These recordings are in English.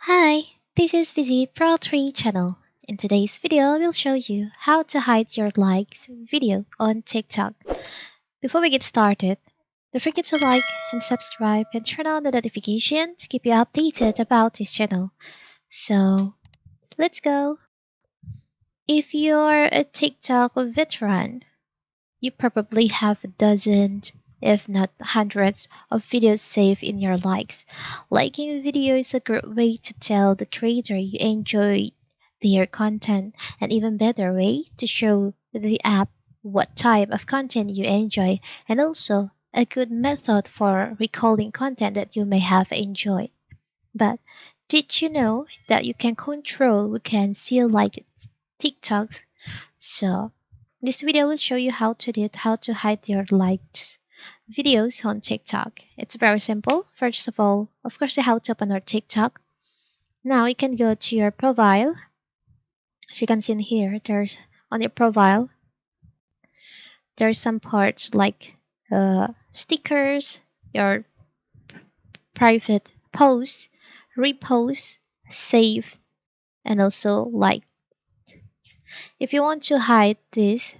Hi, this is Vizi Pro 3 channel. In today's video, we'll show you how to hide your likes video on TikTok. Before we get started, don't forget to like and subscribe and turn on the notification to keep you updated about this channel. So, let's go. If you're a TikTok veteran, you probably have dozens, if not hundreds, of videos saved in your likes. Liking a video is a great way to tell the creator you enjoy their content, and even better way to show the app what type of content you enjoy, and also a good method for recalling content that you may have enjoyed. But did you know that you can control who can see like TikToks? So this video will show you how to hide your liked videos on TikTok. It's very simple. First of all, of course, you have to open our TikTok. Now you can go to your profile. As you can see in here, there's on your profile, there's some parts like stickers, your private posts, repost, save, and also like. If you want to hide this,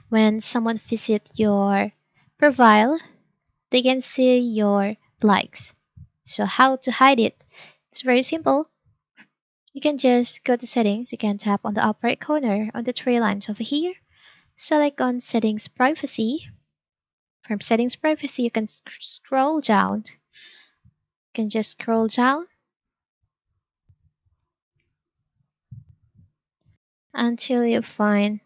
when someone visits your profile, they can see your likes. So how to hide it? It's very simple. You can just go to settings. You can tap on the upper right corner on the three lines over here. Select on settings privacy. From settings privacy, you can scroll down. You can just scroll down until you find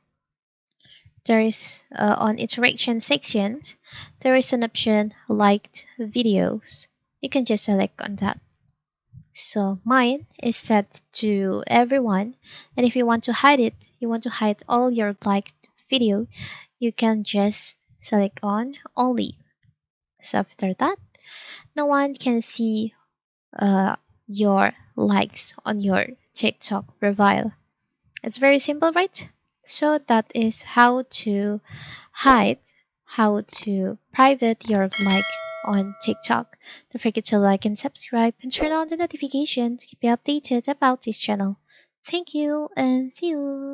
there is on interaction sections, there is an option liked videos. You can just select on that. So mine is set to everyone, and if you want to hide it, you want to hide all your liked video, you can just select on only. So after that, no one can see your likes on your TikTok profile. It's very simple, right? So that is how to hide, how to private your likes on TikTok. Don't forget to like and subscribe and turn on the notification to keep you updated about this channel. Thank you and see you.